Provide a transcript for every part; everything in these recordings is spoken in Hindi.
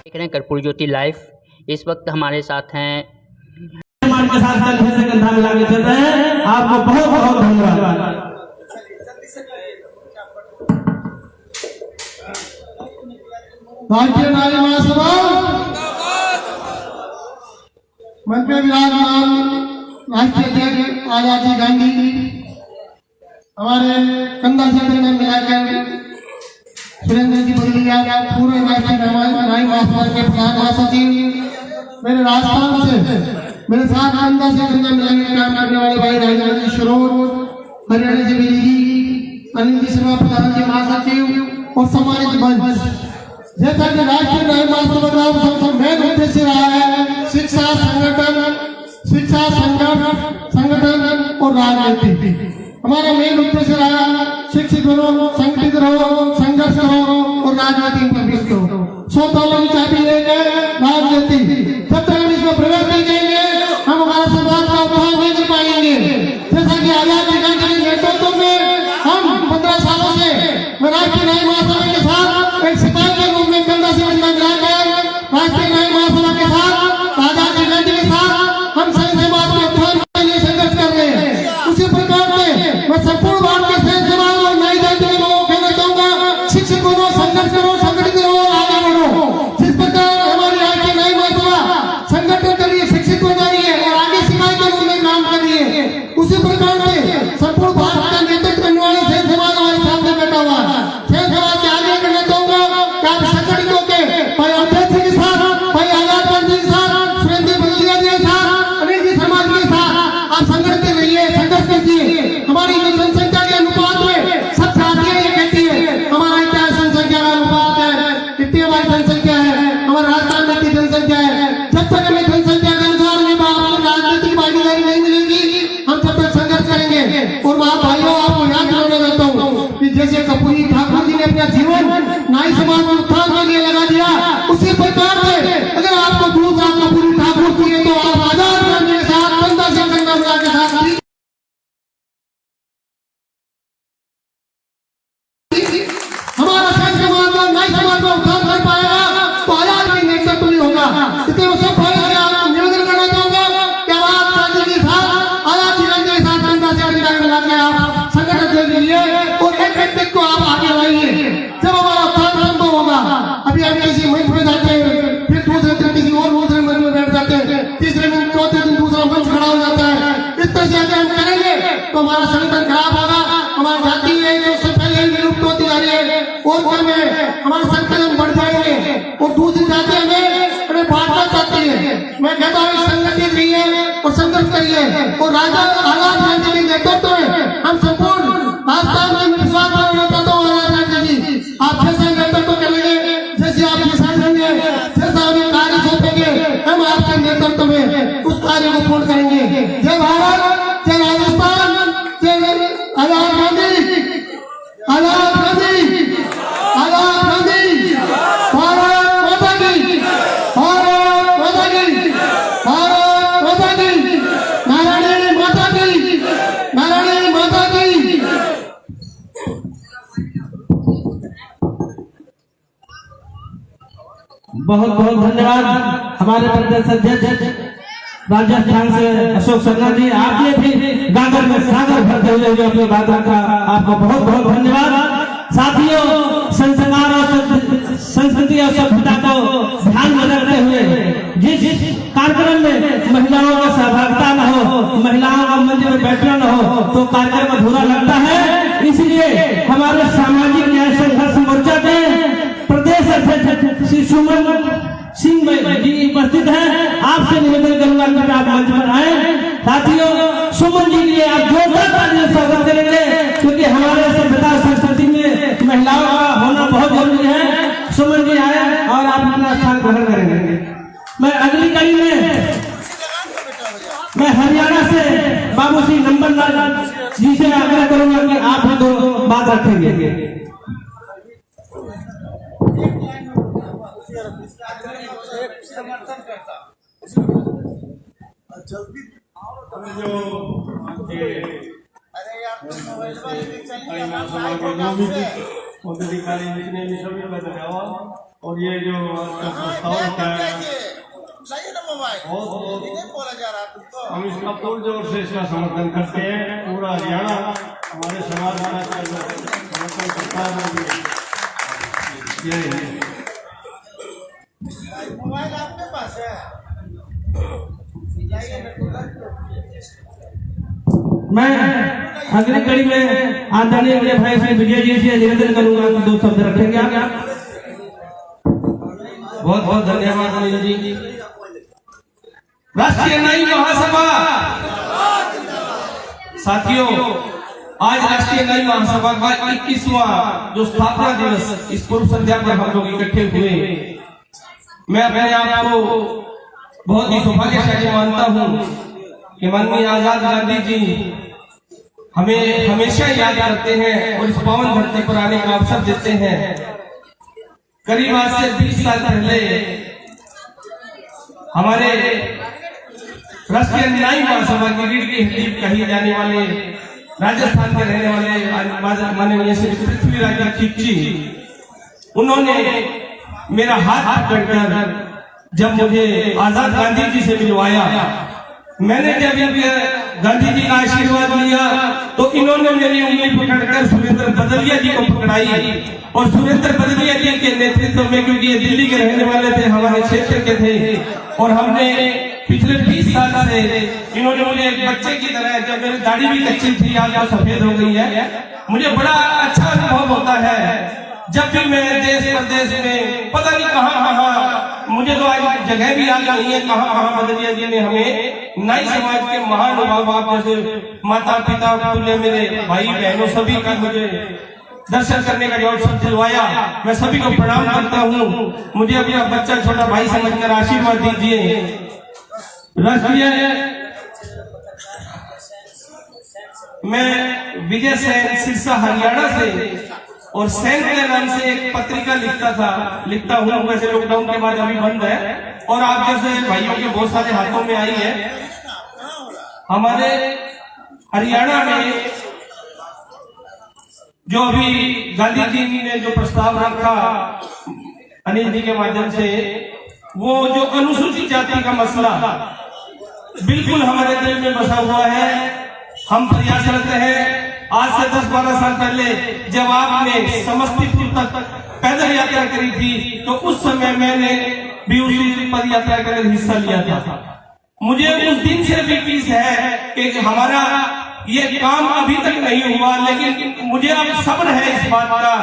देख रहे हैं कर्पूर ज्योति लाइव। इस वक्त हमारे साथ हैं हमारे साथ कंधे से कंधा मिला के चल रहे हैं। आपको बहुत बहुत धन्यवाद। राष्ट्रीय नारी महासभा मंच में विराजमान राष्ट्रीय अध्यक्ष आजादी गांधी हमारे कंधा से कंधा मिलाकर सुरेंद्र जी बदलिया पूर्व राष्ट्रीय नारी महासभा के प्रधान महासचिव, मेरे राजस्थान से मेरे साथ कंधा से कंधा मिलाने का काम करने वाले भाई राजेंद्र जी शरोर, हरियाणा जी बिजली, अनिल जी शर्मा प्रधान जी महासचिव और सम्मानित मंच। जैसा कि राष्ट्रीय नारी महासभा का मेन उद्देश्य रहा है शिक्षा संगठन और राजनीति। हमारा मेन उद्देश्य रहा शिक्षित रहो, संगठित रहो, संघर्ष करो और राजनीति में प्रविष्ट हो। 100 सालों की चाबी लेंगे राजनीति। जब तक हम इसमें प्रवेश नहीं करेंगे हम हमारा समाज का उद्धार नहीं कर पाएंगे। जैसा कि आजादी गांधी के नेतृत्व में हम 15 सालों से राष्ट्रीय नारी महासभा के साथ एक सिपाही के रूप में कंधा से कंधा मिलाकर राष्ट्रीय नारी महासभा के साथ आजादी गांधी के साथ हम सही समाज के उत्थान के लिए संघर्ष कर रहे हैं। उसी प्रकार से मैं संपूर्ण भारत के सही समाज और नई जाति के लोगों को कहना चाहूंगा, शिक्षित बनो, संघर्ष करो, संगठित रहो, आगे बढ़ो। जिस प्रकार हमारी राष्ट्रीय नारी महासभा संगठन कर रही है, शिक्षित हो जा रही है और आगे सिपाही के रूप में काम कर रही है, उसी प्रकार से संपूर्ण भारत का नेतृत्व करने वाले सही समाज हमारे सामने बैठा हुआ है। सही समाज के आगे करना चाहूंगा कि आप संगठित होकर भाई अध्यक्ष के साथ, भाई आजाद गांधी के साथ, सुरेंद्र बदलिया जी के साथ, अनिल जी समाज के साथ आप संगठित रहिए, संघर्ष कीजिए। हमारी जनसंख्या के अनुपात में सब जातियां ये कहती है हमारा क्या जनसंख्या का अनुपात है, इतनी हमारी जनसंख्या है, हमारे राजस्थान में इतनी जनसंख्या है। जब तक हमें जनसंख्या के अनुसार राजनीतिक भागीदारी नहीं मिलेगी हम तब तक संघर्ष करेंगे। और वहाँ भाइयों आपको याद दिलाना चाहता हूँ कि जैसे कपूरी ठाकुर जी ने अपना जीवन नाई समाज में उत्थान के लिए लगा दिया, उसी प्रकार से अगर आपको दूसरा कपूरी ठाकुर चाहिए तो आप आजाद गांधी के साथ कंधा से कंधा मिला के साथ हमारा सही समाज और नाई समाज में उत्थान कर पाएगा तो आजाद के नेतृत्व नहीं होगा। इसलिए वो सब भाई से आप निवेदन करना चाहूंगा कि आप गांधी के साथ, आजाद गांधी के साथ कंधा से कंधा मिला के आप संगठन दे दीजिए और एक व्यक्ति को आप आगे लाइए। जब हमारा उत्थान संभव होगा, अभी हम किसी मंच में जाते हैं, फिर दूसरे दिन किसी और दूसरे मंच में बैठ जाते हैं, तीसरे दिन चौथे दिन दूसरा मंच खड़ा हो जाता है। इस तरह से अगर हम करेंगे तो हमारा संगठन खराब होगा, हमारी जाति है जो सबसे पहले विलुप्त होती जा रही है और में हमारे संगठन बढ़ जाएंगे और दूसरी जाति हमें बांटना चाहती है। मैं कहता हूँ संगठित रहिए और संघर्ष करिए और राजा आजाद गांधी के नेतृत्व में हम संपूर्ण राजस्थान में विश्वास करना चाहता हूँ। आजाद गांधी जी आप जैसे नेतृत्व करेंगे, जैसे आप किसान होंगे, जैसा हमें कार्य सौंपेंगे हम आपके नेतृत्व में उस कार्य को पूर्ण करेंगे। जय भारत, जय राजस्थान, जय आजाद गांधी, आजाद गांधी, आजाद गांधी, भारत माता की, भारत माता की, भारत माता की, नारायणी माता की, नारायणी माता की। बहुत बहुत धन्यवाद हमारे प्रदेश अध्यक्ष राजस्थान से अशोक शर्मा जी। आपने भी गागर में सागर भरते हुए अपनी बात रखा, आपको बहुत बहुत धन्यवाद। साथियों, संस्कार और संस्कृति और सभ्यता को ध्यान में रखते हुए जिस कार्यक्रम में महिलाओं का सहभागिता न हो, महिलाओं का मंच में बैठना न हो तो कार्यक्रम अधूरा लगता है। इसलिए हमारे सामाजिक न्याय संघर्ष मोर्चा के प्रदेश अध्यक्ष श्री सुमन सिंह जी उपस्थित हैं। आपसे निवेदन करूंगा कि आप मंच पर आए। साथियों, सुमन जी के लिए आप जोरदार तालियों से स्वागत करेंगे क्योंकि हमारे सभ्यता संस्कृति में महिलाओं का होना बहुत जरूरी है। सुमन जी आए और आप अपना स्थान ग्रहण करेंगे। मैं अगली कड़ी में मैं हरियाणा से बाबू सिंह नंबरलाल जी से आग्रह करूंगा कि आप भी दो बात रखेंगे। समर्थन करता जल्दी अरे यार मोबाइल वाले और ये जो प्रस्ताव रखा है लाइए ना मोबाइल बहुत नहीं बोला जा रहा तुमको हम इसका पुरजोर से इसका समर्थन करते हैं। पूरा हरियाणा हमारे समाज का समर्थन करता है। ये मोबाइल आपके पास है लाइए ना मैं अगली कड़ी में आदरणीय मेरे भाई श्री विजय जी से निवेदन करूंगा कि 2 शब्द रखेंगे आप। बहुत बहुत धन्यवाद अनिल जी। राष्ट्रीय न्यायिक महासभा साथियों, आज राष्ट्रीय न्यायिक महासभा का 21वां जो स्थापना दिवस इस पूर्व संध्या पर हम लोग इकट्ठे हुए, मैं अपने आप को बहुत ही सौभाग्यशाली मानता हूँ कि माननीय आजाद गांधी जी हमें हमेशा याद करते हैं और इस पावन धरती पर आने का अवसर देते हैं। करीब आज से 20 साल पहले हमारे राष्ट्रीय न्यायिक महासभा की रीढ़ की हड्डी कही जाने वाले राजस्थान के रहने वाले माननीय श्री पृथ्वीराज खिच्ची, उन्होंने मेरा हाथ पकड़कर जब मुझे आजाद गांधी जी से मिलवाया, मैंने जब गांधी जी का आशीर्वाद लिया तो इन्होंने मेरी उंगली पकड़कर सुरेंद्र बदलिया जी को पकड़ाई और सुरेंद्र बदलिया जी के नेतृत्व में, क्योंकि ये दिल्ली के रहने वाले थे, हमारे क्षेत्र के थे, और हमने पिछले 20 साल से इन्होंने मुझे एक बच्चे की तरह, जब मेरी दाढ़ी भी कच्ची थी आज तो सफेद हो गई है, मुझे बड़ा अच्छा अनुभव होता है जब भी मैं देश प्रदेश में पता नहीं कहाँ मुझे तो आज जगह भी याद नहीं है कहाँ बदलिया जी ने हमें नाई समाज के महानुभाव आप जैसे माता पिता तुल्य मेरे भाई बहनों सभी का मुझे दर्शन करने का जो अवसर दिलवाया। मैं सभी को प्रणाम करता हूँ। मुझे अपना बच्चा छोटा भाई समझकर आशीर्वाद दीजिए। राष्ट्रीय मैं विजय सेन सिरसा हरियाणा से, और सेन के नाम से एक पत्रिका लिखता हूँ। वैसे लॉकडाउन के बाद अभी बंद है और आप जैसे भाइयों के बहुत सारे हाथों में आई है। हमारे हरियाणा में जो अभी गांधी जी ने जो प्रस्ताव रखा अनिल जी के माध्यम से, वो जो अनुसूचित जाति का मसला बिल्कुल हमारे दिल में बसा हुआ है। हम प्रयासरत हैं। आज से 10-12 साल पहले जब आपने समस्तीपुर तक पैदल यात्रा करी थी तो उस समय मैंने भी उसी पद यात्रा का हिस्सा लिया था। मुझे उस दिन से भी पीस है कि हमारा ये काम अभी तक नहीं हुआ, लेकिन मुझे अब सब्र है इस बात का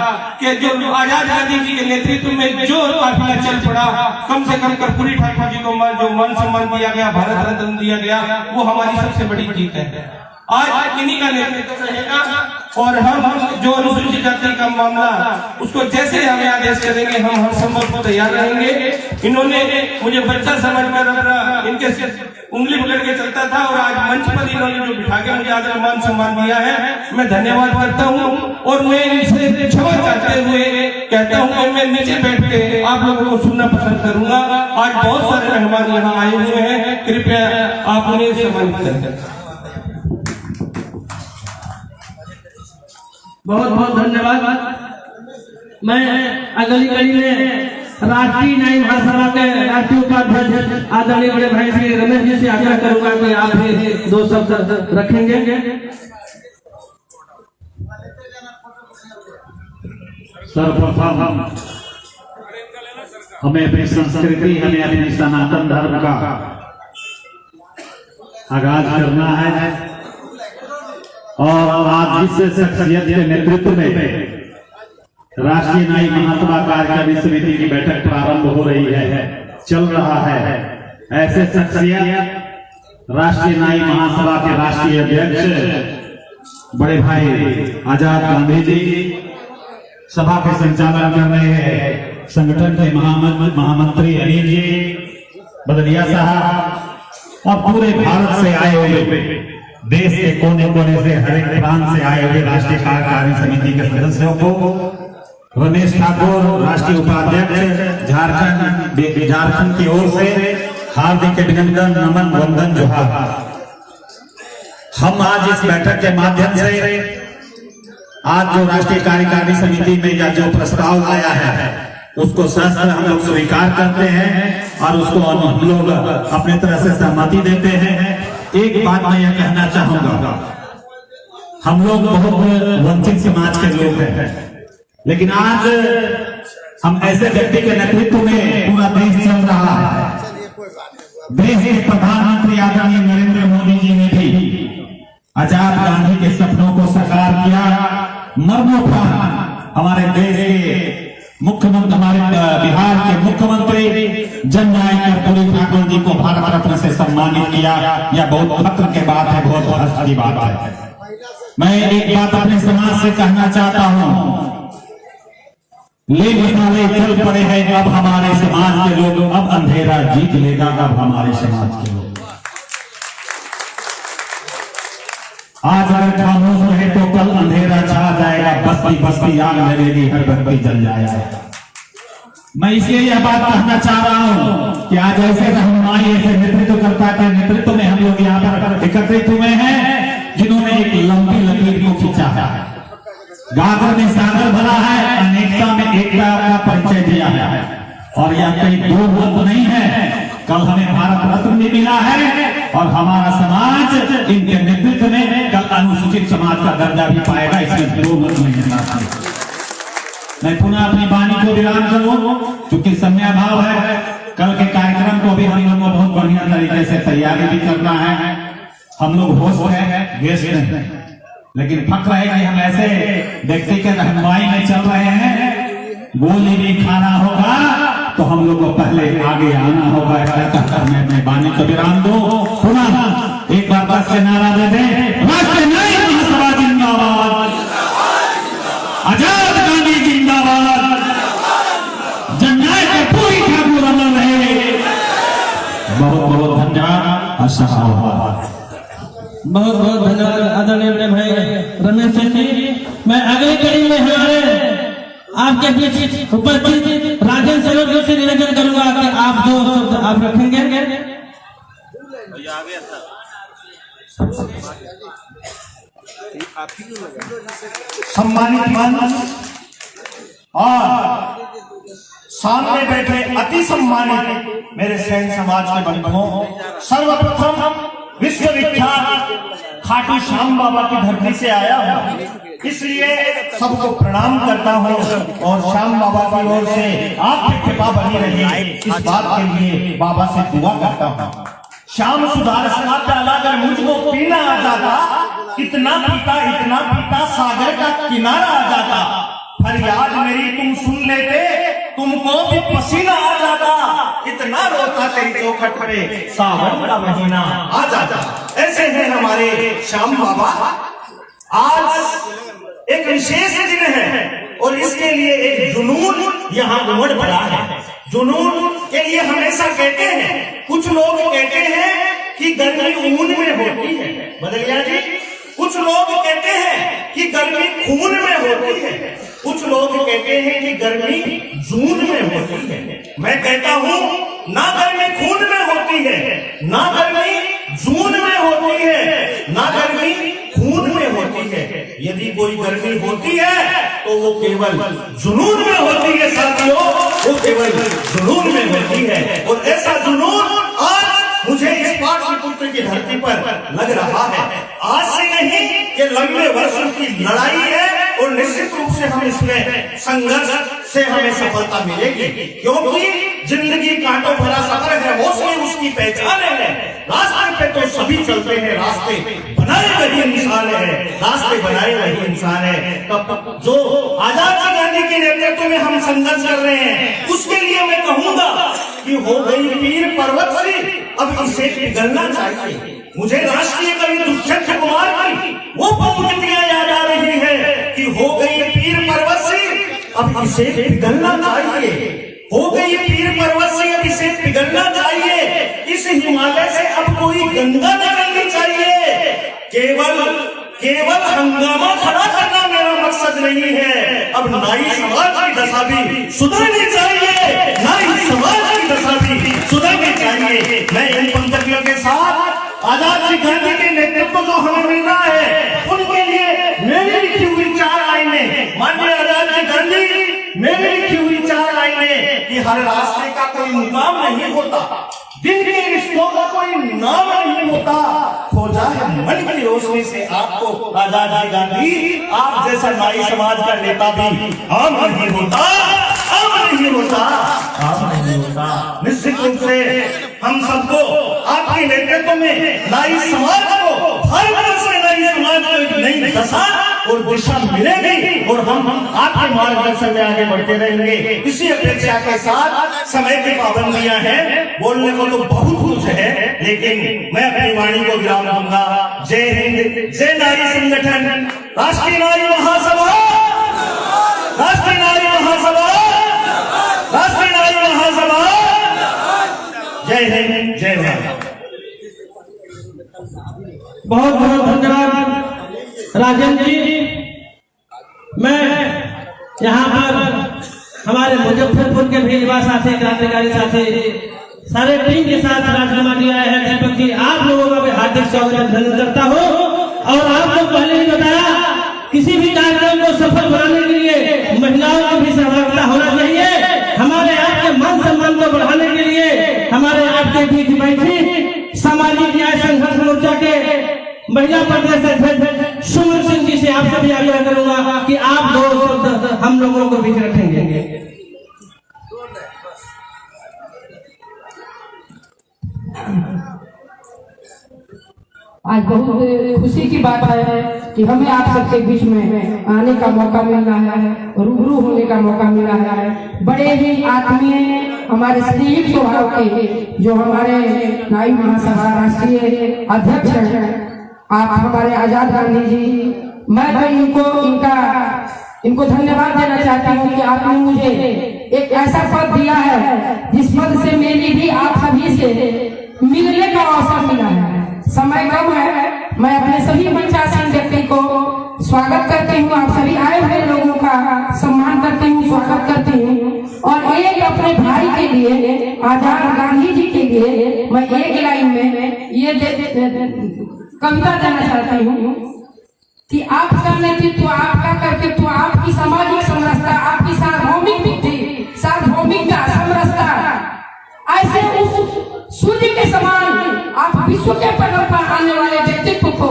कि जो आजाद गांधी जी के नेतृत्व में जो काफिला चल पड़ा, कम से कम कर्पूरी ठाकुर जी को जो मान सम्मान दिया गया, भारत रत्न दिया गया, वो हमारी सबसे बड़ी जीत है। आज इन्हीं का नेतृत्व रहेगा और हम जो अनुसूचित जाति का मामला उसको जैसे हमें आदेश करेंगे हम हर संभव तैयार रहेंगे। इन्होंने मुझे बच्चा समझकर अपना इनके उंगली पकड़ के चलता था और आज मंच पर इन्होंने जो बिठा के मुझे आदर मान सम्मान दिया है, मैं धन्यवाद करता हूँ। और मैं इनसे क्षमा चाहते हुए कहता हूँ कि मैं नीचे बैठ के आप लोगों को सुनना पसंद करूंगा। आज बहुत सारे मेहमान यहाँ आए हुए हैं, कृपया आप उन्हें सम्मानित करें। बहुत बहुत धन्यवाद। मैं अगली कड़ी में राष्ट्रीय न्यायिक महासभा के राष्ट्रीय उपाध्यक्ष आदरणीय बड़े भाई श्री रमेश जी से आग्रह करूंगा कि आप भी 2 शब्द रखेंगे। सर्वप्रथम हमें अपनी संस्कृति, हमें अपनी सनातन धर्म का आगाज करना है और आज जिस शख्सियत के नेतृत्व में राष्ट्रीय न्यायिक महासभा कार्यकारिणी समिति की बैठक प्रारंभ हो रही है, चल रहा है, ऐसे शख्सियत राष्ट्रीय न्यायिक महासभा के राष्ट्रीय अध्यक्ष बड़े भाई आजाद गांधी जी, सभा के संचालन कर रहे हैं संगठन के महामंत्री अनिल जी बदलिया साहब और पूरे भारत से आए हुए, देश के कोने कोने से, हर एक प्रांत से आए हुए राष्ट्रीय कार्यकारिणी समिति के सदस्यों को, रमेश ठाकुर राष्ट्रीय उपाध्यक्ष झारखंड की ओर से हार्दिक अभिनंदन, नमन, वंदन, जोहार। हम आज इस बैठक के माध्यम से आज जो राष्ट्रीय कार्यकारिणी समिति में या जो प्रस्ताव आया है उसको शास्त्र हम लोग स्वीकार करते हैं और उसको हम लोग अपने तरह से सहमति देते हैं। एक बात मैं यह कहना चाहूंगा, हम लोग बहुत वंचित समाज के लोग हैं, लेकिन आज हम ऐसे व्यक्ति के नेतृत्व में पूरा देश चल रहा है। देश के प्रधानमंत्री आदरणीय नरेंद्र मोदी जी ने भी आजाद गांधी के सपनों को साकार किया। मरणोपरांत हमारे देश के मुख्यमंत्री, हमारे बिहार के मुख्यमंत्री जननायक कर्पूरी ठाकुर जी को भारत रत्न से सम्मानित किया। यह बहुत फख्र की बात है, बहुत हर्ष की बात है। मैं एक बात अपने समाज से कहना चाहता हूं, ले मसाले चल पड़े हैं अब हमारे समाज के लोग, अब अंधेरा जीत लेगा अब हमारे समाज के लोग। आज अगर खामोश रहे तो कल अंधेरा छा जाएगा, बस्ती बस्ती आग लगेगी, हर व्यक्ति जल जाएगा। मैं इसलिए यह बात कहना चाह रहा हूं कि आज ऐसे रहनुमाई, ऐसे नेतृत्वकर्ता के नेतृत्व में हम लोग यहाँ पर एकत्रित हुए हैं जिन्होंने एक लंबी लकीर को खींचा है। गागर में सागर भरा है, अनेकता में एकता का परिचय दिया है। और यह कई दो मत नहीं है, कल हमें भारत रत्न भी मिला है और हमारा समाज इनके नेतृत्व में कल अनुसूचित समाज का दर्जा भी पाएगा। इसमें दो मत नहीं है। मैं पुनः अपनी वाणी को विराम करूं, क्योंकि समयाभाव है। कल के कार्यक्रम को भी हम लोग को बहुत बढ़िया तरीके से तैयारी भी करना है। हम लोग होस्ट है, गेस्ट नहीं, लेकिन फक्र है कि हम ऐसे व्यक्ति के रहनुमाई में चल रहे हैं। गोली भी खाना होगा तो हम लोग को पहले आगे आना होगा। कहकर मैं अपने वाणी को विराम दूं। पुनः एक बार बस के नारा दे दें, राष्ट्रीय न्यायिक महासभा जिंदाबाद, आजाद गांधी जिंदाबाद, जननायक कर्पूरी ठाकुर अमर रहे। बहुत बहुत धन्यवाद। बहुत बहुत धन्यवाद आदरणीय बड़े भाई रमेश जी। मैं अगली कड़ी में हमारे आपके बीच उपस्थित राजेंद्र सरोज से निवेदन करूंगा कि आप जो शब्द आप रखेंगे। सम्मानित मंच और सामने बैठे अति सम्मानित मेरे सैन्य समाज के बंधुओं, सर्वप्रथम विश्वविख्यात खाटू श्याम बाबा की धरती से आया हूँ, इसलिए सबको प्रणाम करता हूँ और श्याम बाबा की ओर से आपकी कृपा बनी रहे इस बात के लिए बाबा से दुआ करता हूँ। श्याम सुधार का प्याला अगर मुझको पीना आ जाता, इतना पीता सागर का किनारा आ जाता। फरियाद मेरी तुम सुन लेते, तुमको भी पसीना आ जाता। इतना रोता तेरी चौखट पे सावन का महीना आ जाता। ऐसे हैं हमारे श्याम बाबा। आज एक विशेष दिन है और इसके लिए एक जुनून यहाँ उमड़ पड़ा है। जुनून के लिए हमेशा कहते हैं, कुछ लोग कहते हैं कि गर्मी ऊन में होती है, बदलिया जी। कुछ लोग कहते हैं कि गर्मी खून में होती है, कुछ लोग कहते हैं कि गर्मी जून में होती है। मैं कहता हूँ ना गर्मी खून में होती है, ना गर्मी जून में होती है, ना गर्मी खून में होती है। यदि कोई गर्मी होती है तो वो केवल जुनून में होती है साथियों, वो केवल जुनून में होती है। और ऐसा जुनून आज मुझे इस पाटलिपुत्र की धरती पर लग रहा है। आज से नहीं, ये लंबे वर्षों की लड़ाई है और निश्चित रूप से हम इसमें संघर्ष से हमें सफलता मिलेगी, क्योंकि जिंदगी कांटों भरा सफर है, हौसले उसकी पहचान है। रास्ते पे तो सभी चलते हैं, रास्ते बनाए वही इंसान है, रास्ते बनाए वही इंसान है। तब जो आजाद गांधी के नेतृत्व में हम संघर्ष कर रहे हैं, उसके लिए मैं कहूंगा कि हो गई पीर पर्वत सी, अब इसे पिघलना चाहिए। मुझे राष्ट्रीय कवि दुष्यंत कुमार की वो पंक्तियां याद आ रही है कि हो गई पीर पर्वत सी, अब इसे पिघलना चाहिए। हो गई पीर पर्वत से, अब इसे पिघलना चाहिए। इस हिमालय से अब कोई गंगा निकलनी चाहिए। केवल हंगामा खड़ा करना मेरा मकसद नहीं है। अब नाई समाज की दशा भी सुधरनी चाहिए, नाई समाज की दशा भी सुधरनी चाहिए। मैं इन पंक्तियों के साथ आजाद जी गांधी के नेतृत्व जो हमें मिल रहा है, उनके लिए मेरी लिखी हुई 4 लाइनें माननीय आजाद जी गांधी मेरी लिखी हुई 4 लाइनें कि हर रास्ते का कोई मुकाम नहीं होता, दिल के रिश्तों का कोई नाम नहीं होता, खोजा है मन की रोशनी से आपको आजादी गांधी, आप जैसा नाई समाज का नेता भी आम नहीं होता, आम नहीं होता, आम नहीं होता। निश्चित रूप से हम सबको आपके नेतृत्व में नाई समाज को, भारत से नाई समाज को एक नई दशा और दिशा मिलेगी और हम आपके मार्गदर्शन में आगे बढ़ते रहेंगे। इसी अपेक्षा के साथ समय की पाबंदियां हैं, बोलने को तो बहुत कुछ है, लेकिन मैं अपनी वाणी को विराम दूंगा। जय हिंद, जय नारी संगठन, राष्ट्रीय नारी महासभा, राष्ट्रीय नारी महासभा, राष्ट्रीय नारी महासभा, जय हिंद, जय भारत। बहुत बहुत धन्यवाद राजन जी। मैं यहाँ पर हमारे मुजफ्फरपुर के भी युवा साथी, क्रांतिकारी साथी, सारे टीम के साथ राजीनामा दिया है। दीपक जी, आप लोगों का भी हार्दिक स्वागत अभिनंदन करता हूँ। और आपको पहले ही बताया, किसी भी कार्यक्रम को सफल बनाने के लिए महिलाओं की भी सहभागिता होना चाहिए। हमारे आपके मान सम्मान को बढ़ाने के लिए हमारे आपके बीच बैठी सामाजिक न्याय संघर्ष मोर्चा के महिला प्रदेश अध्यक्ष सुमन सिंह जी से आप सभी आग्रह करूंगा कि आप 2 शब्द हम लोगों को बीच रखेंगे। आज बहुत खुशी की बात है कि हमें आप सबके बीच में आने का मौका मिल रहा है, रूबरू होने का मौका मिला है। बड़े ही आत्मीय हमारे स्नेहित स्वभाव के जो हमारे नाई महासभा राष्ट्रीय अध्यक्ष हैं, आप हमारे आजाद गांधी जी, मैं तो इनको धन्यवाद देना चाहती हूँ कि आपने मुझे एक ऐसा पद दिया है जिस पद से मेरी भी आप सभी से मिलने का अवसर मिला है। समय कम है, मैं अपने सभी मंचासीन व्यक्ति को स्वागत करती हूँ, आप सभी आए हुए लोगों का सम्मान करती हूँ, स्वागत करती हूँ। और एक अपने भाई के लिए, आजाद गांधी जी के लिए मैं एक लाइन में ये कविता देना चाहती हूँ कि आपका नेतृत्व, आपका कर्तृत्व, आपकी सामाजिक समरसता, आपकी सार्वभौमिक बुद्धि, सार्वभौमिकता, समरसता, ऐसे उस सूर्य के समान आप विश्व के पटल पर आने वाले व्यक्तित्व को,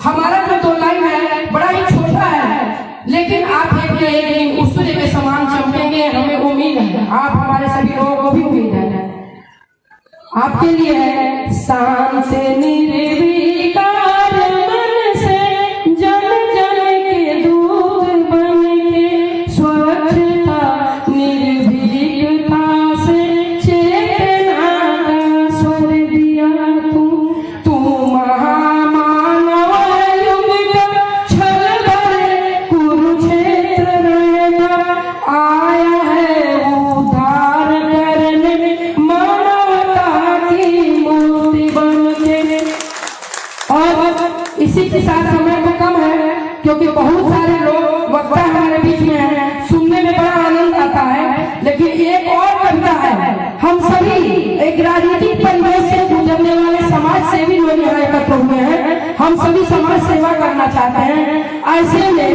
हमारा जो 2 लाइन है बड़ा ही छोटा है, लेकिन आप एक दिन उस सूर्य के समान चमकेंगे, हमें उम्मीद है, आप हमारे सभी लोगों को भी उम्मीद है। आपके लिए है शान से निर्विकार मन से जन जन के दूत बन के, स्वच्छता निर्भीकता से चेतना का स्वर दिया तू महामानव युग का छल भरे कुरुक्षेत्र रहेगा, आया है उद्धार करने और इसी के साथ समय को कम है क्योंकि बहुत सारे लोग वक्ता हमारे बीच में हैं, सुनने में बड़ा आनंद आता है। लेकिन एक और कविता है, हम सभी एक राजनीतिक परिवेश से गुजरने वाले समाज सेवी लोग यहाँ एकत्र हुए हैं, हम सभी समाज सेवा करना चाहते हैं। ऐसे में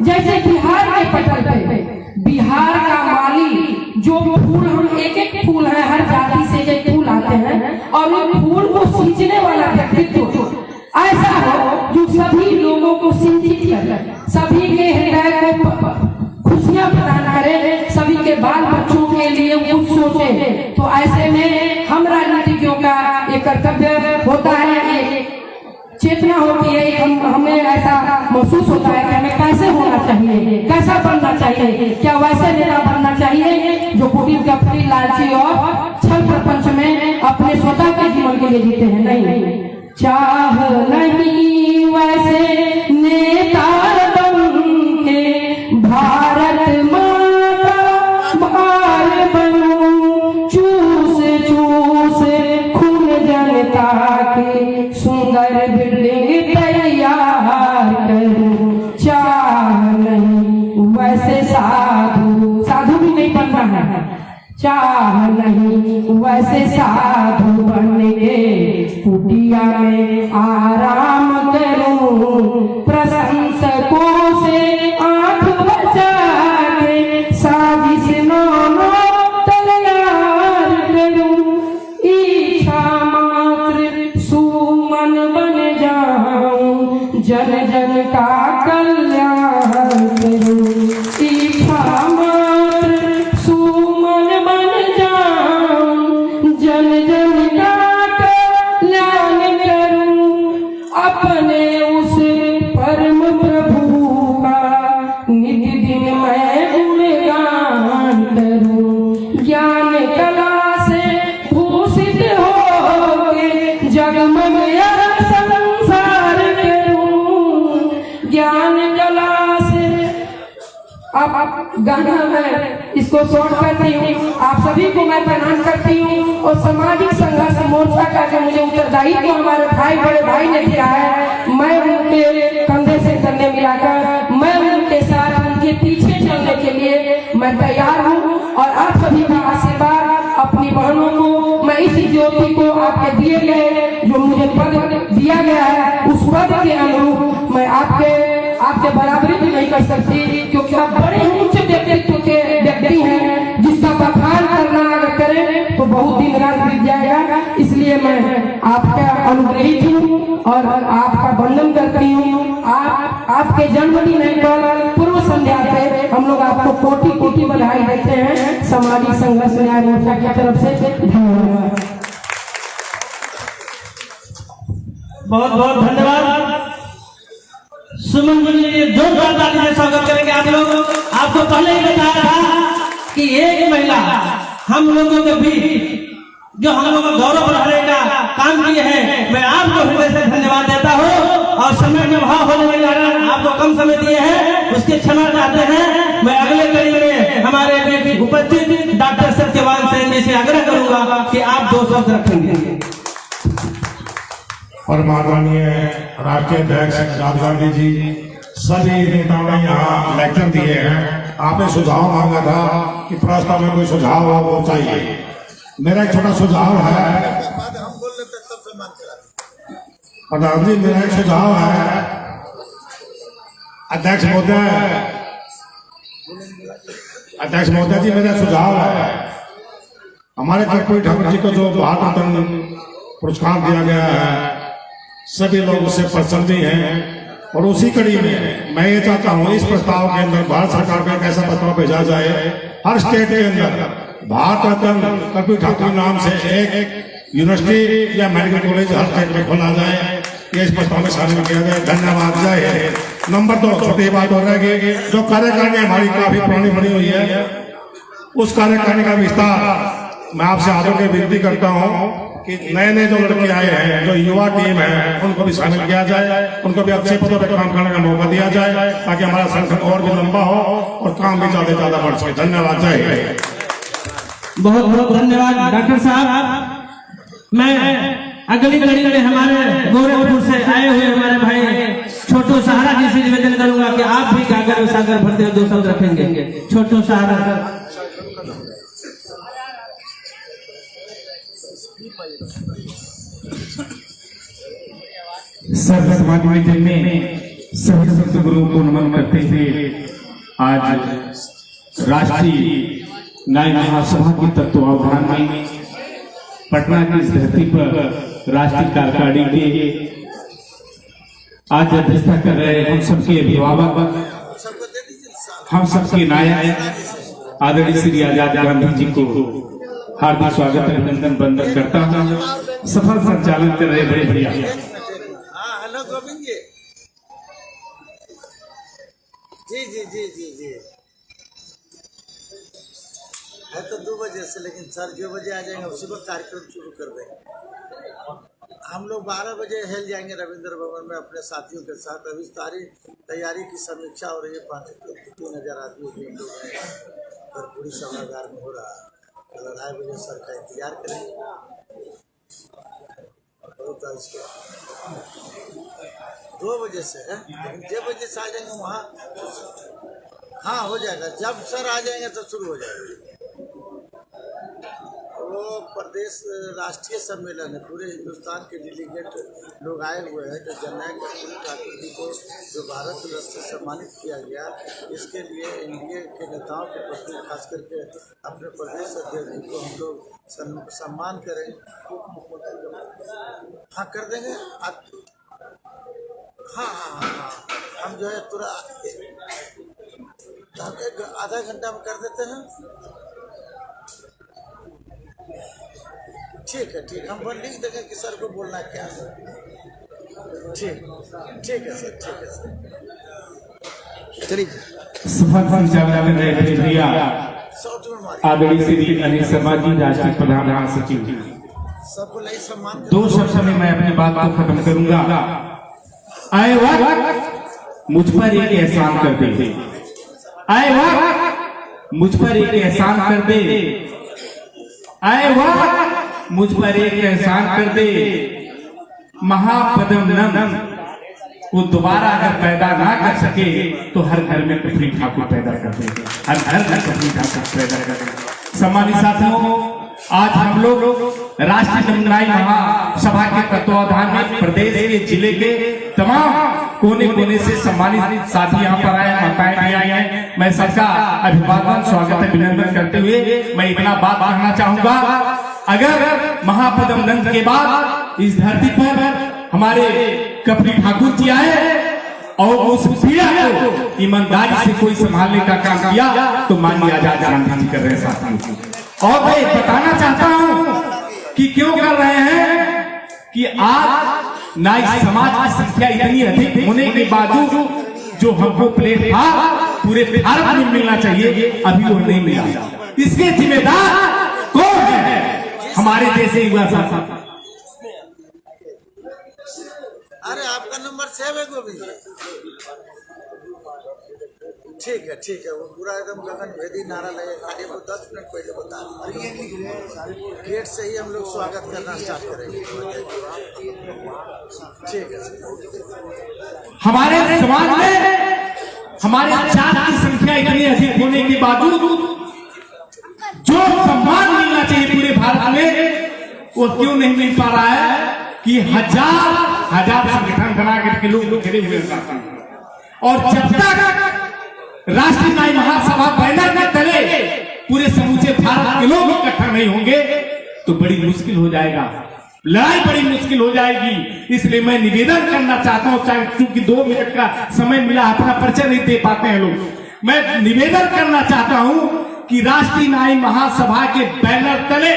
जैसे बिहार के पटल पे बिहार का माली जो फूल, हम एक फूल है, हर जाति से एक फूल आते हैं और उन फूल को सींचने वाला व्यक्तित्व ऐसा हो जो सभी लोगों को सिंचित करे, सभी के हृदय को खुशियां प्रदान करे, सभी के बाल बच्चों के लिए कुछ सोचे। तो ऐसे में हम राजनीतिज्ञों का एक कर्तव्य होता है, एक चेतना होती है, हमें ऐसा महसूस होता है कि हमें कैसे होना चाहिए, कैसा बनना चाहिए, क्या वैसे नेता बनना चाहिए जो कुटिल कपटी लालची और छल प्रपंच में अपने स्वतः के जीवन के लिए जीते हैं। नहीं, चाह नहीं वैसे नेता बन के भारत माँ का भार बनूं, चूस चूस खून जनता के सुंदर बिल्डिंग तैयार करूं, चाह नहीं वैसे साधु भी नहीं बनना है, चाह नहीं वैसे साधु बन के कुटिया में आराम करूं, प्रशंसकों से आंख बचा के इसको शॉर्ट करती हूँ। आप सभी को मैं प्रणाम करती हूँ और सामाजिक संघर्ष मोर्चा का जो मुझे उत्तरदायित्व हमारे भाई बड़े भाई ने दिया है, मैं उनके कंधे से कंधे मिलाकर मैं उनके साथ उनके पीछे चलने के लिए मैं तैयार हूँ। और आप सभी का आशीर्वाद अपनी बहनों को, मैं इस ज्योति को आपके दिए गए जो मुझे पद दिया गया है उस पद के अनुरूप मैं आपके बराबरी भी नहीं कर सकती, क्योंकि आप बड़े उच्च व्यक्तित्व के व्यक्ति हैं जिसका बखान करना अगर करें तो बहुत दिन रात बीत जाएगा। इसलिए मैं आपका अनुग्रहित हूँ और आपका वंदन करती हूँ। आपके जन्मदिन है कल पूर्व संध्या पे हम लोग आपको कोटि कोटि बधाई देते हैं सामाजिक संघर्ष न्याय मोर्चा की तरफ से। धन्यवाद। बहुत बहुत धन्यवाद। सुमन जी के जोरदार ताली से स्वागत करेंगे आप लोग। आपको पहले ही बताया था कि एक महिला हम लोगों के बीच जो हम लोगों का गौरव बढ़ाने का काम किए हैं, मैं आपको हृदय से धन्यवाद देता हूँ। और समय में भाव होने के कारण आपको कम समय दिए हैं, उसकी क्षमा चाहते हैं। मैं अगले कड़ी में हमारे बीच उपस्थित डॉक्टर सत्यवान सेन जी से आग्रह करूंगा कि आप 2 शब्द रखेंगे। और माननीय राष्ट्रीय अध्यक्ष राहुल गांधी जी, सभी नेताओं ने यहाँ लेक्चर दिए हैं। आपने सुझाव मांगा था कि प्रस्ताव में कोई सुझाव हो वो चाहिए। मेरा एक छोटा सुझाव है, बाद हम बोल लेते तब से मान करा। प्रधान जी मेरा एक सुझाव है, अध्यक्ष महोदय जी मेरा सुझाव है, हमारे कर्पूरी ठाकुर जी को जो भारत रत्न पुरस्कार दिया गया है सभी लोग उससे प्रसन्न हैं। और उसी कड़ी में मैं ये चाहता हूँ इस प्रस्ताव के अंदर भारत सरकार को एक ऐसा प्रस्ताव भेजा जाए, हर स्टेट के अंदर भारत रत्न कर्पूरी ठाकुर नाम से एक यूनिवर्सिटी या मेडिकल कॉलेज हर स्टेट में खोला जाए, ये इस प्रस्ताव में शामिल किया जाए। धन्यवाद। जय। नंबर 2 छोटी बात हो रहेगी, जो कार्यकारिणी हमारी काफी पुरानी बनी हुई है, उस कार्यकारिणी का विस्तार मैं आपसे आदर के विनती करता हूँ कि नए जो लड़के आए हैं, जो युवा टीम है, उनको भी शामिल किया जाए, उनको भी अच्छे पदों पर काम करने का मौका दिया जाए ताकि हमारा संगठन और भी लंबा हो और काम भी ज्यादा बढ़ सके। धन्यवाद। जय। बहुत बहुत धन्यवाद डॉक्टर साहब। मैं अगली कड़ी में हमारे गोरखपुर से आए हुए हमारे भाई छोटू सहारा जी से निवेदन करूंगा कि आप भी कागर में सागर भरते हुए 2 शब्द रखेंगे। छोटू सहारा। सर्व समाज जन में सभी संत गुरुओं को नमन करते हुए आज राष्ट्रीय न्याय महासभा के तत्वावधान में पटना की इस धरती पर राष्ट्रीय कार्यकारिणी के आज अध्यक्षता कर रहे हम सबके अभिभावक, हम सबके नायक आदरणीय श्री आजाद गांधी जी को हार्दिक स्वागत अभिनंदन वंदन करता हूँ। सफल संचालन कर रहे बड़े भैया। हाँ, हेलो गोविंद जी। जी है तो 2 बजे से, लेकिन सर जो बजे आ जाएंगे उसी वक्त कार्यक्रम शुरू कर देंगे। हम लोग 12 बजे हिल जाएंगे रविंद्र भवन में अपने साथियों के साथ। अभी सारी तैयारी की समीक्षा हो रही है। 3,000 आदमी हम लोग हैं, पूरी सभागार में हो रहा है। कल 2:30 बजे सर का इंतजार करेंगे। होता इसके 2 बजे से है, लेकिन 6 बजे से आ जाएंगे वहाँ। हाँ, हो जाएगा। जब सर आ जाएंगे तो शुरू हो जाएगा। वो प्रदेश राष्ट्रीय सम्मेलन है, पूरे हिंदुस्तान के डेलीगेट लोग आए हुए हैं। जो जननायक कर्पूरी ठाकुर जी को जो भारत रत्न से सम्मानित किया गया, इसके लिए एनडीए के नेताओं के प्रति खास करके अपने प्रदेश अध्यक्ष जी को हम लोग सम्मान करेंगे। हाँ, कर देंगे। हाँ, हम जो है तुरंत आधा घंटा में कर देते हैं। ठीक है। हम वो लिख देंगे कि सर को बोलना क्या है। ठीक है सर। चलिए। सफल संचालन कर रहे भैया आदरणीय श्री अनिल शर्मा जी, राष्ट्रीय प्रधान महासचिव। सबको नई सम्मान। 2 शब्द में मैं अपनी बात को खत्म करूंगा। आए वक्त मुझ पर एक एहसान कर दे, आए वक्त मुझ पर एक एहसान कर दे, आए वक्त मुझ पर एक एहसान कर दे, महापदम नंद वो दोबारा अगर पैदा ना कर सके तो हर घर में कफरी ठाकुर पैदा कर दे, हर घर में कफरी ठाकुर पैदा कर दे। सम्मानित साथियों, आज हम लोग राष्ट्रीय न्याय महासभा के तत्वाधान में प्रदेश के जिले के तमाम कोने कोने से सम्मानित साथी यहाँ पर आए, माताएं भी आई हैं। मैं सबका अभिवादन, स्वागत, अभिनंदन करते हुए मैं इतना बात कहना चाहूंगा, अगर महापदम नंद के बाद इस धरती पर हमारे कफरी ठाकुर जी आए और उस पीड़ा को ईमानदारी से कोई संभालने का काम किया तो माननीय आजाद गांधी जी कर रहे साथियों। और मैं बताना चाहता हूं कि क्यों कर रहे हैं कि आज नाई समाज की संख्या इतनी अधिक होने के बावजूद जो हमको प्लेटफॉर्म पूरे भारत में मिलना चाहिए अभी वो नहीं मिला। इसके जिम्मेदार कौन है? हमारे जैसे युवा साथी। अरे आपका नंबर सेव है गोविंद? ठीक है, वो पूरा एकदम गगन भेदी नारा लगे, खाली वो 10 मिनट पहले बता दें। गेट से ही हम लोग स्वागत करना स्टार्ट करेंगे। ठीक है। हमारे समाज में हमारे जात की संख्या इतनी अधिक होने के बावजूद जो सम्मान मिलना चाहिए पूरे भारत में वो क्यों नहीं मिल पा रहा है कि हजार संगठन बना करके लोग घिरे हुए हैं। और जब तक राष्ट्रीय न्याय महासभा बैनर में तले पूरे समूचे भारत के लोग इकट्ठा नहीं होंगे तो बड़ी मुश्किल हो जाएगा, लड़ाई बड़ी मुश्किल हो जाएगी। इसलिए मैं निवेदन करना चाहता हूं, चाहे चूंकि 2 मिनट का समय मिला, अपना परिचय नहीं दे पाते हैं लोग, मैं निवेदन करना चाहता हूं कि राष्ट्रीय न्याय महासभा के बैनर तले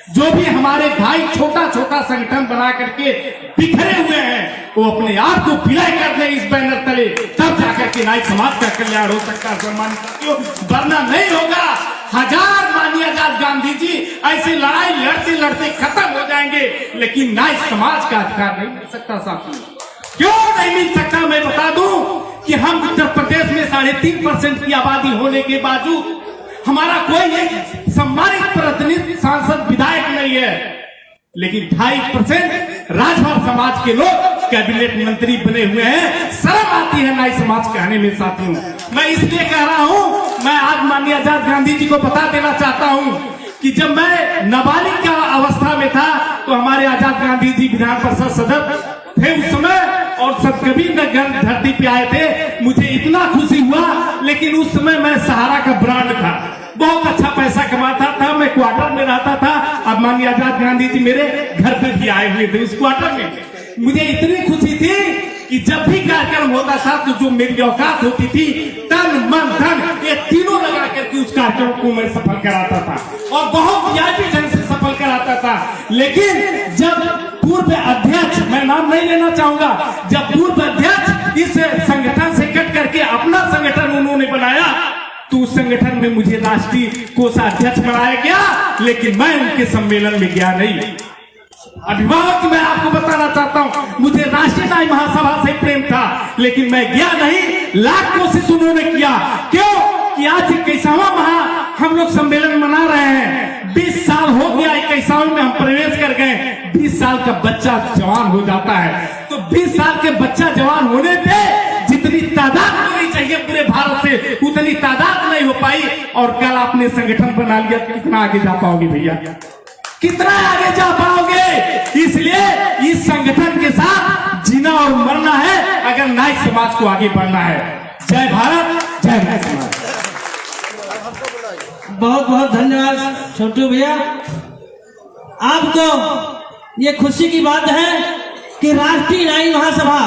जो भी हमारे भाई छोटा छोटा संगठन बना करके बिखरे हुए हैं वो अपने आप को विलय कर दे इस बैनर तले, तब जाकर के न्याय समाज का कल्याण हो सकता है। सम्मानित साथियों, वरना नहीं होगा। हजार माननीय आजाद गांधी जी ऐसी लड़ाई लड़ते लड़ते खत्म हो जाएंगे, लेकिन न्याय समाज का अधिकार नहीं मिल सकता। साथियों, क्यों नहीं मिल सकता? मैं बता दूं कि हम उत्तर प्रदेश में 3.5% की आबादी होने के बावजूद हमारा कोई एक सम्मानित प्रतिनिधि, सांसद, विधायक नहीं है, लेकिन 2.5% राजभर समाज के लोग कैबिनेट मंत्री बने हुए हैं। शर्म आती है न्याय समाज कहने में। साथियों, मैं इसलिए कह रहा हूं, मैं आज माननीय आजाद गांधी जी को बता देना चाहता हूं कि जब मैं नाबालिग का अवस्था में था तो हमारे आजाद गांधी जी विधान परिषद सदस्य थे उस समय, और सतकबीर नगर धरती पे आए थे। मुझे इतना खुशी हुआ, लेकिन उस समय मैं सहारा का ब्रांड था, बहुत अच्छा पैसा कमाता था, मैं क्वार्टर में रहता था। अब माननीय आजाद गांधी जी मेरे घर पे भी आए हुए थे उस क्वार्टर में। मुझे इतनी खुशी थी कि जब भी कार्यक्रम होता था तो जो मेरी औकात होती थी, तन मन धन ये तीनों लगा करके उस कार्यक्रम को मैं सफल कराता था और बहुत वीआईपी ढंग से सफल कराता था। लेकिन जब पूर्व अध्यक्ष, मैं नाम नहीं लेना चाहूंगा, जब पूर्व अध्यक्ष इस संगठन से कट करके अपना संगठन उन्होंने बनाया तो उस संगठन में मुझे राष्ट्रीय कोषाध्यक्ष बनाया गया, लेकिन मैं उनके सम्मेलन में गया नहीं। अभिभावक, मैं आपको बताना चाहता हूं, मुझे राष्ट्रीय न्याय महासभा से प्रेम था, लेकिन मैं गया नहीं। लाख कोशिश उन्होंने किया। क्यों? कि आज 21वां हम लोग सम्मेलन मना रहे हैं। 20 साल हो गया, 21वां में हम प्रवेश कर गए। 20 साल का बच्चा जवान हो जाता है, तो 20 साल के बच्चा जवान होने पे जितनी तादाद होनी चाहिए पूरे भारत से उतनी तादाद नहीं हो पाई। और कल आपने संगठन बना लिया, कितना आगे जा पाओगे भैया? कितना आगे जा पाओगे? इसलिए इस संगठन के साथ जीना और मरना है अगर न्याय समाज को आगे बढ़ना है। जय भारत, जय न्याय समाज। बहुत बहुत धन्यवाद छोटू भैया। आपको ये खुशी की बात है कि राष्ट्रीय न्याय महासभा,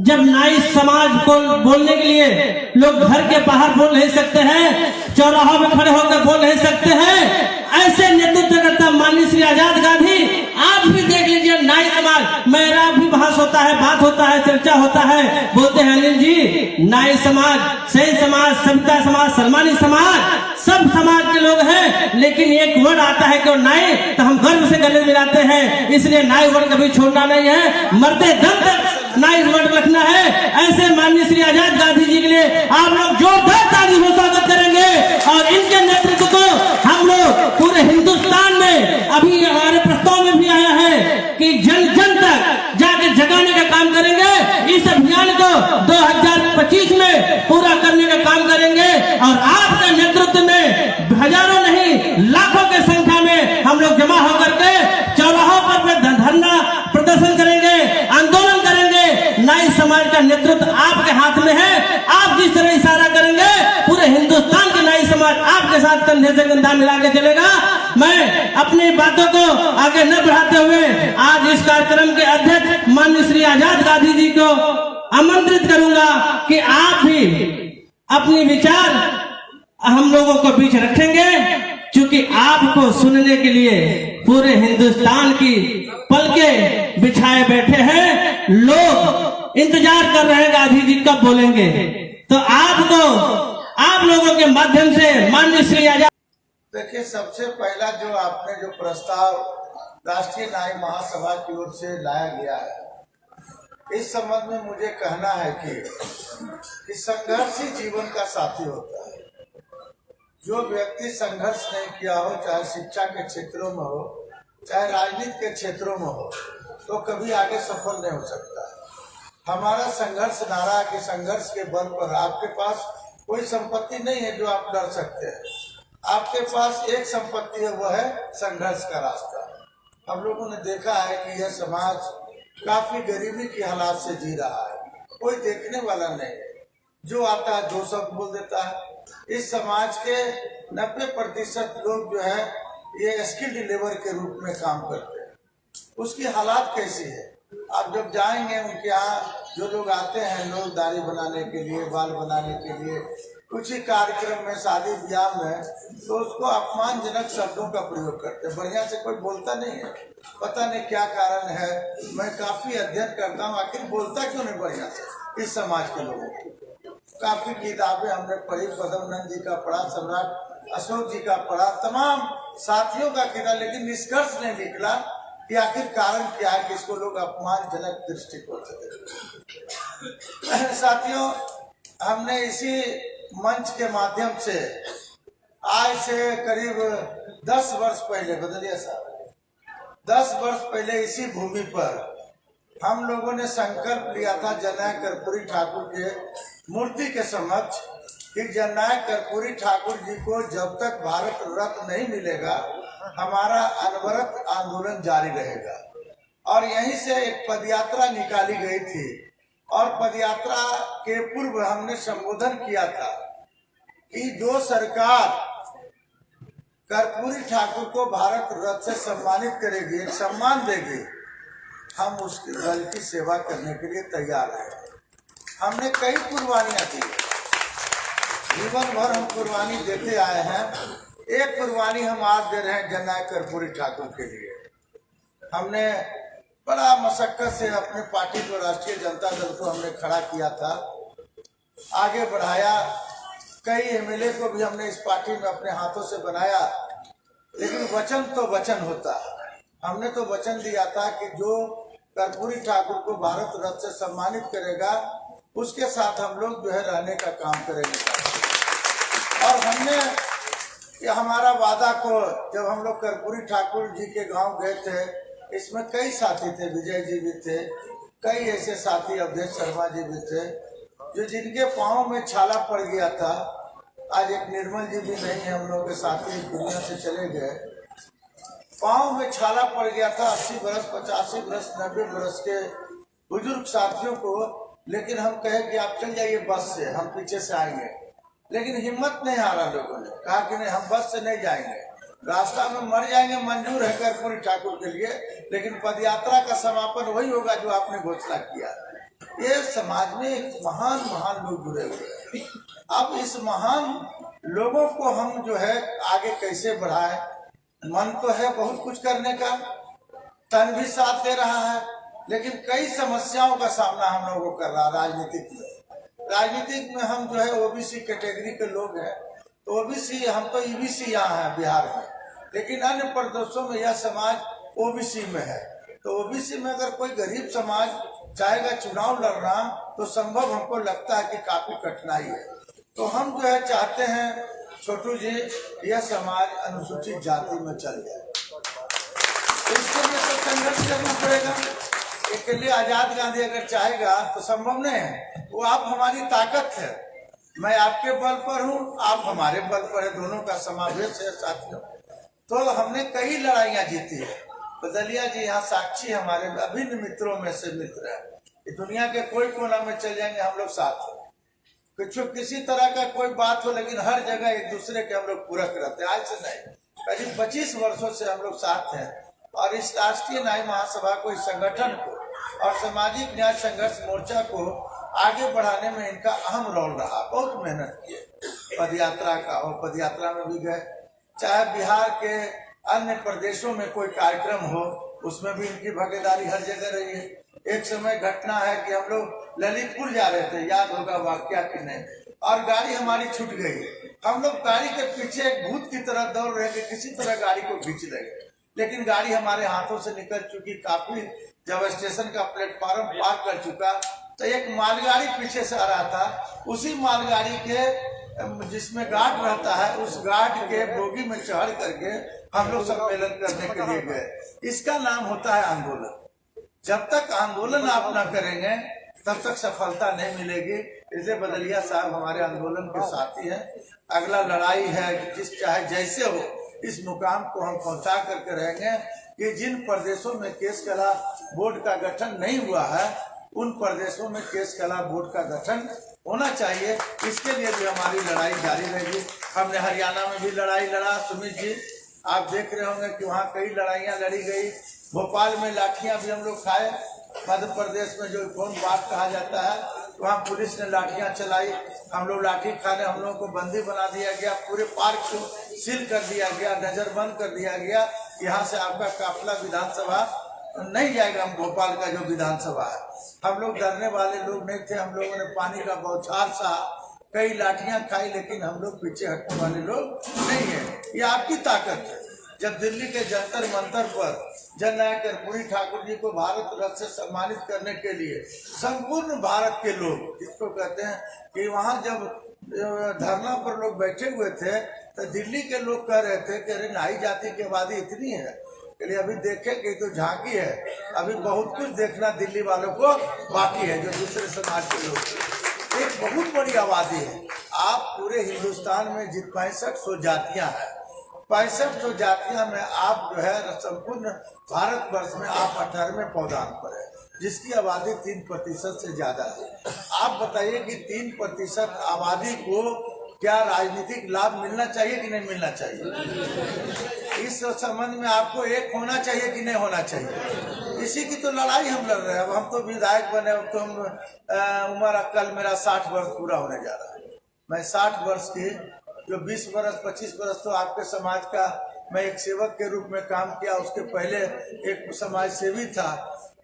जब न्याय समाज को बोलने के लिए लोग घर के बाहर बोल नहीं सकते हैं, चौराहों में खड़े होकर बोल नहीं सकते हैं, ऐसे नेतृत्व करता माननीय श्री आजाद गांधी। आप भी देख लीजिए, न्याय समाज, मेरा भी बहस होता है, बात होता है, चर्चा होता है, बोलते हैं अनिल जी न्याय समाज, सही समाज, सविता समाज, सलमानी समाज, सब समाज के लोग हैं, लेकिन एक वर्ड आता है कि न्याय, तो हम गर्व से गले मिलाते हैं। इसलिए न्याय वर्ड कभी छोड़ना नहीं है, मरते दम तक न्याय वर्ड रखना है। ऐसे माननीय श्री आजाद गांधी जी के लिए आप लोग जोरदार ताली से स्वागत करेंगे। और इनके नेतृत्व को हम लोग पूरे हिंदुस्तान में, अभी हमारे प्रस्ताव में भी आया है कि जन जन तक जाके जगाने का काम करेंगे। इस अभियान को 2025 में पूरा करने का काम करेंगे और आपके नेतृत्व में हजारों नहीं लाखों की संख्या में हम लोग जमा होकर के चौराहों पर धरना प्रदर्शन करेंगे, आंदोलन करेंगे। नाई समाज का नेतृत्व आपके हाथ में है। आप जिस तरह इशारा करेंगे पूरे हिंदुस्तान के नाई समाज आपके साथ कंधे से कंधा मिला के चलेगा। मैं अपनी बातों को आगे न बढ़ाते हुए आज इस कार्यक्रम के अध्यक्ष माननीय श्री आजाद गांधी जी को आमंत्रित करूंगा कि आप भी अपने विचार हम लोगों को बीच रखेंगे, क्योंकि आपको सुनने के लिए पूरे हिंदुस्तान की पलकें बिछाए बैठे हैं। लोग इंतजार कर रहे हैं गांधी जी कब बोलेंगे। तो आपको आप लोगों के माध्यम से माननीय श्री आजाद। देखिए, सबसे पहला जो आपने जो प्रस्ताव राष्ट्रीय नाई महासभा की ओर से लाया गया है, इस संबंध में मुझे कहना है कि संघर्ष ही जीवन का साथी होता है। जो व्यक्ति संघर्ष नहीं किया हो, चाहे शिक्षा के क्षेत्रों में हो, चाहे राजनीति के क्षेत्रों में हो, तो कभी आगे सफल नहीं हो सकता है। हमारा संघर्ष नारा है कि संघर्ष के बल पर आपके पास कोई संपत्ति नहीं है जो आप लड़ सकते हैं। आपके पास एक संपत्ति है, वह है संघर्ष का रास्ता। हम लोगों ने देखा है कि यह समाज काफी गरीबी के हालात से जी रहा है, कोई देखने वाला नहीं है। जो आता है 2 शब्द बोल देता है। इस समाज के 90% लोग जो है ये स्किल्ड लेबर के रूप में काम करते हैं। उसकी हालात कैसी है, आप जब जाएंगे उनके यहाँ जो लोग आते हैं, लोग दाढ़ी बनाने के लिए, बाल बनाने के लिए, कुछ ही कार्यक्रम में, शादी ब्याह में, तो उसको अपमानजनक शब्दों का प्रयोग करते हैं। बढ़िया से कोई बोलता नहीं है, पता नहीं क्या कारण है। मैं काफी अध्ययन करता हूँ, आखिर बोलता क्यों नहीं बढ़िया से इस समाज के लोगों को। काफी किताबें हमने पढ़ी, पद्म नंद जी का पढ़ा, सम्राट अशोक जी का पढ़ा, तमाम साथियों का किया, लेकिन निष्कर्ष नहीं निकला कि आखिर कारण क्या है कि इसको लोग अपमानजनक दृष्टिकोण से देखते। साथियों, हमने इसी मंच के माध्यम से आज से करीब 10 वर्ष पहले, बदलिए साहब, 10 वर्ष पहले इसी भूमि पर हम लोगों ने संकल्प लिया था जननायक कर्पूरी ठाकुर के मूर्ति के समक्ष कि जननायक कर्पूरी ठाकुर जी को जब तक भारत रत्न नहीं मिलेगा, हमारा अनवरत आंदोलन जारी रहेगा। और यहीं से एक पदयात्रा निकाली गई थी और पदयात्रा के पूर्व हमने संबोधन किया था कि जो सरकार कर्पूरी ठाकुर को भारत रत्न से सम्मानित करेगी, एक सम्मान देगी, हम उसके दल की सेवा करने के लिए तैयार हैं। हमने कई कुर्बानियां दी, जीवन भर हम कुर्बानी देते आए हैं। एक कुर्बानी हम आज दे रहे हैं जननायक कर्पूरी ठाकुर के लिए। हमने बड़ा मशक्कत से अपने पार्टी को, राष्ट्रीय जनता दल को हमने खड़ा किया था, आगे बढ़ाया। कई एमएलए को भी हमने इस पार्टी में अपने हाथों से बनाया, लेकिन वचन तो वचन होता है। हमने तो वचन दिया था कि जो कर्पूरी ठाकुर को भारत रत्न से सम्मानित करेगा, उसके साथ हम लोग जो है रहने का काम करेंगे। और हमने ये हमारा वादा को, जब हम लोग कर्पूरी ठाकुर जी के गांव गए थे, इसमें कई साथी थे, विजय जी भी थे, कई ऐसे साथी, अवधेश शर्मा जी भी थे, जो जिनके पाँव में छाला पड़ गया था। आज एक निर्मल जी भी नहीं है, हम लोग के साथी दुनिया से चले गए। पाँव में छाला पड़ गया था 80 बरस, 85 बरस, 90 बरस के बुजुर्ग साथियों को। लेकिन हम कहे कि आप चल जाइए बस से, हम पीछे से आएंगे। लेकिन हिम्मत नहीं हारा लोगों ने, कहा कि नहीं, हम बस से नहीं जाएंगे, रास्ता में मर जाएंगे, मंजूर है कर्पूरी ठाकुर के लिए, लेकिन पदयात्रा का समापन वही होगा जो आपने घोषणा किया। ये समाज में एक महान महान लोग जुड़े हुए हैं। अब इस महान लोगों को हम जो है आगे कैसे बढ़ाएं? मन तो है बहुत कुछ करने का, तन भी साथ दे रहा है, लेकिन कई समस्याओं का सामना हम लोगों को कर रहा है। राजनीतिक में हम जो है ओबीसी कैटेगरी के लोग हैं, तो ओबीसी, हम तो ईबीसी यहाँ है बिहार में, लेकिन अन्य प्रदेशों में यह समाज ओबीसी में है। तो ओबीसी में अगर कोई गरीब समाज चाहेगा चुनाव लड़ना, तो संभव हमको लगता है कि काफी कठिनाई है। तो हम जो है चाहते हैं छोटू जी यह समाज अनुसूचित जाति में चल जाए, इसके लिए तो संघर्ष करना पड़ेगा। इसके लिए आजाद गांधी अगर चाहेगा तो संभव नहीं है, वो आप हमारी ताकत है। मैं आपके बल पर हूँ, आप हमारे बल पर है, दोनों का समावेश है साथियों। तो हमने कई लड़ाइयाँ जीती है। बदलिया जी यहाँ साक्षी हमारे अभिन्न मित्रों में से मित्र है। दुनिया के कोई कोना में चल जाएंगे हम लोग साथ हैं, कुछ किसी तरह का कोई बात हो, लेकिन हर जगह एक दूसरे के हम लोग पूरक रहते हैं। आज से नहीं, करीब 25 वर्षों से हम लोग साथ हैं। और इस राष्ट्रीय न्याय महासभा को, इस संगठन को और सामाजिक न्याय संघर्ष मोर्चा को आगे बढ़ाने में इनका अहम रोल रहा। बहुत मेहनत किए। पदयात्रा का हो, पदयात्रा में भी गए, चाहे बिहार के अन्य प्रदेशों में कोई कार्यक्रम हो उसमें भी इनकी भागीदारी हर जगह रही है। एक समय घटना है कि हम लोग ललितपुर जा रहे थे, याद होगा वाकया कि नहीं, और गाड़ी हमारी छूट गई। हम लोग गाड़ी के पीछे एक भूत की तरह दौड़ रहे थे, किसी तरह गाड़ी को खींच लेंगे, लेकिन गाड़ी हमारे हाथों से निकल चुकी। काफी जब स्टेशन का प्लेटफॉर्म पार कर चुका तो एक मालगाड़ी पीछे से आ रहा था। उसी मालगाड़ी के जिसमें गार्ड रहता है, उस गार्ड के बोगी में चढ़ करके हम लोग सम्मेलन करने के लिए गए। इसका नाम होता है आंदोलन। जब तक आंदोलन आप ना करेंगे तब तक सफलता नहीं मिलेगी। इसलिए बदलिया साहब हमारे आंदोलन के साथी हैं। अगला लड़ाई है, जिस चाहे जैसे हो, इस मुकाम को हम पहुंचा करके रहेंगे कि जिन प्रदेशों में केस कला बोर्ड का गठन नहीं हुआ है, उन प्रदेशों में केस कला बोर्ड का गठन होना चाहिए। इसके लिए भी हमारी लड़ाई जारी रहेगी। हमने हरियाणा में भी लड़ाई लड़ा। सुमित जी आप देख रहे होंगे कि वहाँ कई लड़ाइयाँ लड़ी गई। भोपाल में लाठियाँ भी हम लोग खाए। मध्य प्रदेश में जो कौन बात कहा जाता है, वहाँ पुलिस ने लाठियाँ चलाई, हम लोग लाठी खाने, हम लोगों को बंदी बना दिया गया। पूरे पार्क को सील कर दिया गया, नजरबंद कर दिया गया। यहाँ से आपका काफिला विधानसभा नहीं जाएगा। भोपाल का जो विधानसभा है, हम लोग डरने वाले लोग नहीं थे। हम लोगों ने पानी का बौछार सा, कई लाठियां खाई, लेकिन हम लोग पीछे हटने वाले लोग नहीं है। ये आपकी ताकत है। जब दिल्ली के जंतर मंतर पर जननायक कर्पूरी ठाकुर जी को भारत रत्न से सम्मानित करने के लिए संपूर्ण भारत के लोग, जिसको कहते हैं कि वहाँ जब धरना पर लोग बैठे हुए थे तो दिल्ली के लोग कह रहे थे कि अरे नाई जाति की आबादी इतनी है, कि अभी देखे कि तो झांकी है, अभी बहुत कुछ देखना दिल्ली वालों को बाकी है, जो दूसरे समाज के लोग। एक बहुत बड़ी आबादी है। आप पूरे हिंदुस्तान में जिन 6500 जातियां हैं, 6500 जातियां में आप जो है संपूर्ण भारतवर्ष में आप 18वें पौधान पर है, जिसकी आबादी 3% से ज्यादा है। आप बताइए कि 3% आबादी को क्या राजनीतिक लाभ मिलना चाहिए कि नहीं मिलना चाहिए? इस संबंध में आपको एक होना चाहिए कि नहीं होना चाहिए? इसी की तो लड़ाई हम लड़ रहे हैं। अब हम तो विधायक बने, अब तो हम उम्र कल मेरा 60 वर्ष पूरा होने जा रहा है। मैं 60 वर्ष की, जो 20 वर्ष 25 वर्ष तो आपके समाज का मैं एक सेवक के रूप में काम किया, उसके पहले एक समाज सेवी था।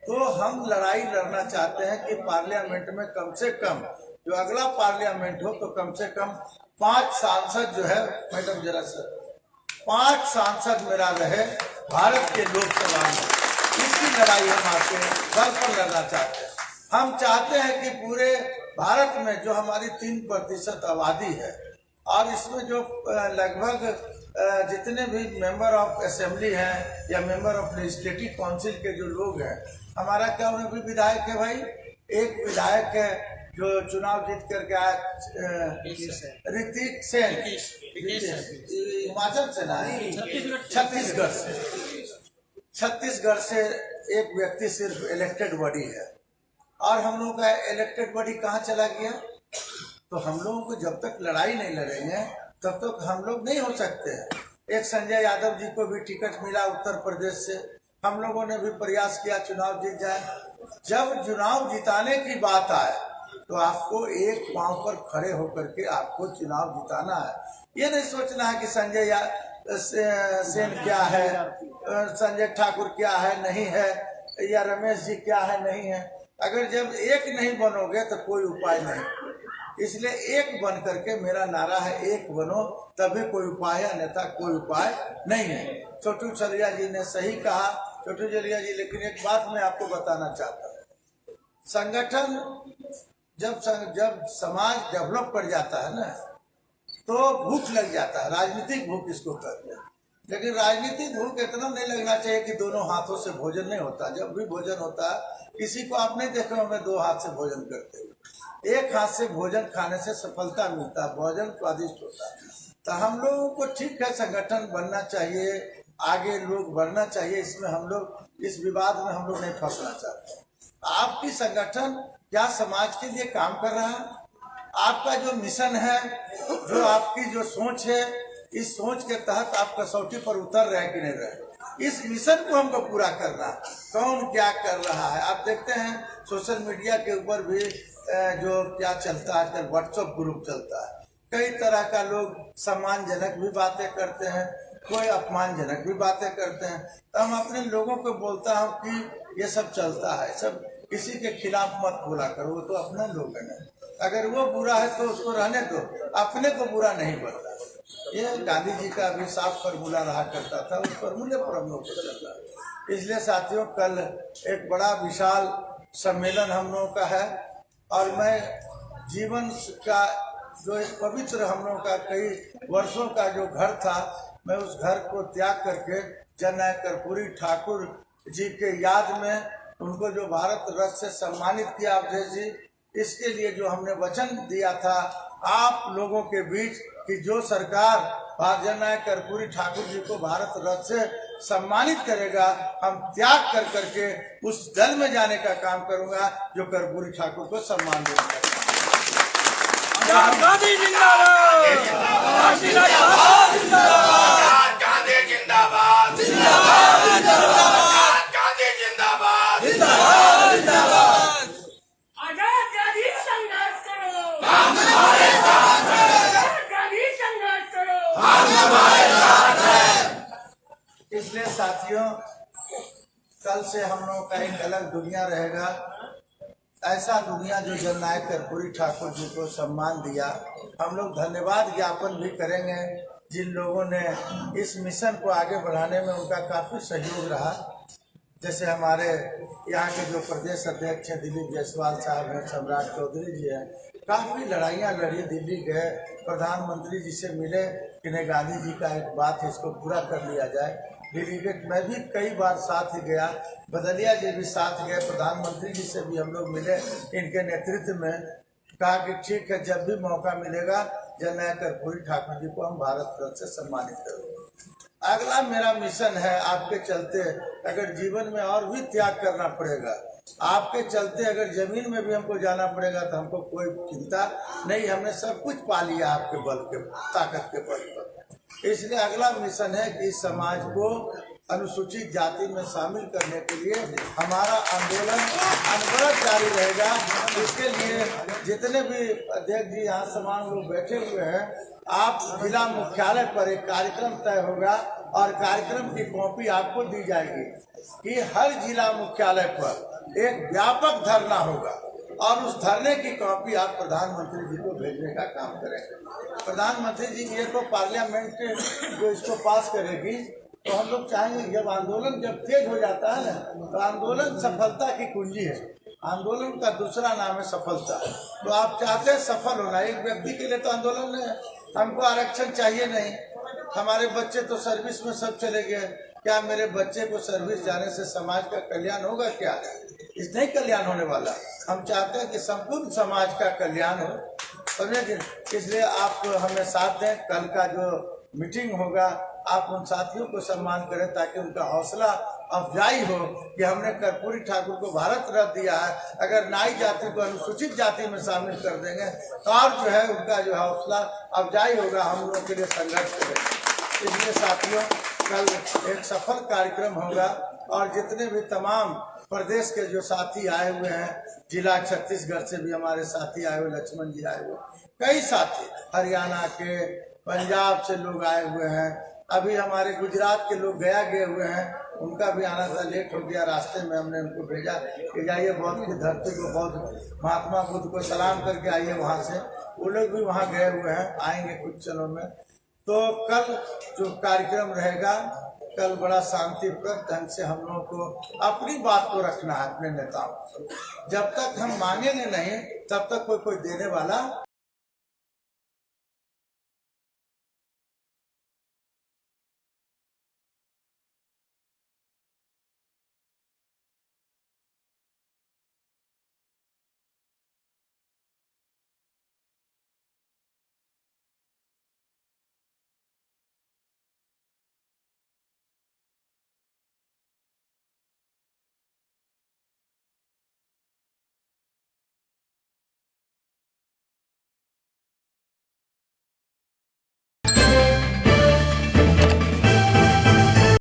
तो हम लड़ाई लड़ना चाहते हैं कि पार्लियामेंट में कम से कम, जो अगला पार्लियामेंट हो तो कम से कम 5 सांसद जो है, मैडम जरा सर, 5 सांसद मेरा रहे भारत के लोकसभा में। इसकी लड़ाई हम आपके घर पर लड़ना चाहते हैं। हम चाहते हैं कि पूरे भारत में जो हमारी 3% आबादी है, और इसमें जो लगभग जितने भी मेंबर ऑफ असेंबली हैं या मेंबर ऑफ लेजिस्लेटिव काउंसिल के जो लोग हैं, हमारा क्या उन्हें भी विधायक है भाई। एक विधायक है जो चुनाव जीत करके आया, ऋतिक सेन, हिमाचल से ना, छत्तीसगढ़ से एक व्यक्ति सिर्फ इलेक्टेड बॉडी है। और हम लोगों का इलेक्टेड बॉडी कहाँ चला गया? तो हम लोगों को जब तक लड़ाई नहीं लड़ेंगे तब तक हम लोग नहीं हो सकते हैं। एक संजय यादव जी को भी टिकट मिला उत्तर प्रदेश से, हम लोगों ने भी प्रयास किया चुनाव जीत जाए। जब चुनाव जिताने की बात आए तो आपको एक पांव पर खड़े होकर के आपको चुनाव जिताना है। ये नहीं सोचना है कि संजय सेन क्या है, संजय ठाकुर क्या है नहीं है, या रमेश जी क्या है नहीं है। अगर जब एक नहीं बनोगे तो कोई उपाय नहीं। इसलिए एक बन करके मेरा नारा है, एक बनो तभी कोई उपाय है, अन्यथा कोई उपाय नहीं है। छोटू चलिया जी ने सही कहा, छोटू चलिया जी। लेकिन एक बात मैं आपको बताना चाहता हूँ, संगठन जब समाज डेवलप कर जाता है ना, तो भूख लग जाता है, राजनीतिक भूख इसको कहते हैं। लेकिन राजनीतिक भूख इतना नहीं लगना चाहिए कि दोनों हाथों से भोजन नहीं होता। जब भी भोजन होता है, किसी को आप नहीं देखे होंगे दो हाथ से भोजन करते हुए। एक हाथ से भोजन खाने से सफलता मिलता है, भोजन स्वादिष्ट होता है। तो हम लोगों को ठीक है, संगठन बनना चाहिए, आगे लोग बढ़ना चाहिए। इसमें हम लोग इस विवाद में हम लोग नहीं फंसना चाहते। आपकी संगठन क्या समाज के लिए काम कर रहा है? आपका जो मिशन है, जो आपकी जो सोच है, इस सोच के तहत आप कसौटी पर उतर रहे कि नहीं रहे, इस मिशन को हमको पूरा करना है। कौन क्या कर रहा है आप देखते हैं। सोशल मीडिया के ऊपर भी जो क्या चलता है आजकल, व्हाट्सएप ग्रुप चलता है। कई तरह का लोग सम्मानजनक भी बातें करते हैं, कोई अपमानजनक भी बातें करते हैं। तो हम अपने लोगों को बोलता हूँ कि ये सब चलता है, सब किसी के खिलाफ मत बोला करो, वो तो अपना लोग है। अगर वो बुरा है तो उसको रहने दो, अपने को बुरा नहीं बनता। ये गांधी जी का भी साफ फार्मूला रहा करता था, उस फार्मूले पर हम लोग को चलता है। इसलिए साथियों, कल एक बड़ा विशाल सम्मेलन हम लोगों का है और मैं जीवन का जो एक पवित्र हम लोगों का कई वर्षों का जो घर था, मैं उस घर को त्याग करके जननायक कर्पूरी ठाकुर जी के याद में उनको जो भारत रत्न से सम्मानित किया अवधेश जी, इसके लिए जो हमने वचन दिया था आप लोगों के बीच कि जो सरकार जननायक कर्पूरी ठाकुर जी को भारत रत्न से सम्मानित करेगा, हम त्याग कर करके उस दल में जाने का काम करूंगा जो कर्पूरी ठाकुर को सम्मान देगा। गांधी जिंदाबाद, गांधी जिंदाबाद, गांधी जिंदाबाद, गांधी जिंदाबाद, जिंदाबाद। आजादी संघर्ष करो, हम तुम्हारे साथ हैं। आजादी संघर्ष करो, हम तुम्हारे साथ हैं। इसलिए साथियों, कल से हम लोगों का एक अलग दुनिया रहेगा। ऐसा दुनिया जो जननायक कर्पूरी ठाकुर जी को सम्मान दिया। हम लोग धन्यवाद ज्ञापन भी करेंगे जिन लोगों ने इस मिशन को आगे बढ़ाने में उनका काफ़ी सहयोग रहा। जैसे हमारे यहाँ के जो प्रदेश अध्यक्ष हैं दिलीप जायसवाल साहब हैं, सम्राट चौधरी जी हैं, काफ़ी लड़ाइयाँ लड़ी, दिल्ली गए, प्रधानमंत्री जी से मिले कि नहीं गांधी जी का एक बात है, इसको पूरा कर लिया जाए। डेलीगेट मैं भी कई बार साथ ही गया, बदलिया जी भी साथ गए, प्रधानमंत्री जी से भी हम लोग मिले, इनके नेतृत्व में कहा कि ठीक है, जब भी मौका मिलेगा जननायक कर्पूरी ठाकुर जी को हम भारत रत्न से सम्मानित करेंगे। अगला मेरा मिशन है, आपके चलते अगर जीवन में और भी त्याग करना पड़ेगा, आपके चलते अगर जमीन में भी हमको जाना पड़ेगा तो हमको कोई चिंता नहीं, हमने सब कुछ पा लिया आपके बल के, ताकत के बल पर। इसलिए अगला मिशन है कि इस समाज को अनुसूचित जाति में शामिल करने के लिए हमारा आंदोलन अनवरत जारी रहेगा। इसके लिए जितने भी अध्यक्ष जी यहाँ समान लोग बैठे हुए हैं, आप जिला मुख्यालय पर एक कार्यक्रम तय होगा और कार्यक्रम की कॉपी आपको दी जाएगी कि हर जिला मुख्यालय पर एक व्यापक धरना होगा और उस धरने की कॉपी आप प्रधानमंत्री जी को भेजने का काम करेंगे। प्रधानमंत्री जी ये तो पार्लियामेंट जो इसको पास करेगी, तो हम लोग चाहेंगे जब आंदोलन जब तेज हो जाता है ना, तो आंदोलन सफलता की कुंजी है। आंदोलन का दूसरा नाम है सफलता। तो आप चाहते हैं सफल होना, एक व्यक्ति के लिए तो आंदोलन है, हमको आरक्षण चाहिए नहीं, हमारे बच्चे तो सर्विस में सब चले गए, क्या मेरे बच्चे को सर्विस जाने से समाज का कल्याण होगा? क्या इस नहीं कल्याण होने वाला। हम चाहते हैं कि संपूर्ण समाज का कल्याण हो, समझे। इसलिए आप हमें साथ दें। कल का जो मीटिंग होगा आप उन साथियों को सम्मान करें ताकि उनका हौसला अफजाई हो कि हमने कर्पूरी ठाकुर को भारत रत्न दिया है, अगर नाई जाति को अनुसूचित जाति में शामिल कर देंगे तो और जो है उनका जो हौसला अफजाई होगा, हम लोगों के लिए संघर्ष करेंगे। इसलिए साथियों, कल एक सफल कार्यक्रम होगा और जितने भी तमाम प्रदेश के जो साथी आए हुए हैं, जिला छत्तीसगढ़ से भी हमारे साथी आए हुए, लक्ष्मण जी आए हुए, कई साथी हरियाणा के, पंजाब से लोग आए हुए हैं, अभी हमारे गुजरात के लोग गया गए हुए हैं, उनका भी आना था, लेट हो गया, रास्ते में हमने उनको भेजा कि जाइए बौद्ध की धरती को, बौद्ध महात्मा बुद्ध को सलाम करके आइए वहाँ से। वो लोग भी वहाँ गए हुए हैं, आएंगे कुछ क्षणों में। तो कल जो कार्यक्रम रहेगा, कल बड़ा शांतिप्रद ढंग से हम लोगों को अपनी बात को रखना है अपने नेताओं को। जब तक हम मांगेंगे नहीं तब तक कोई देने वाला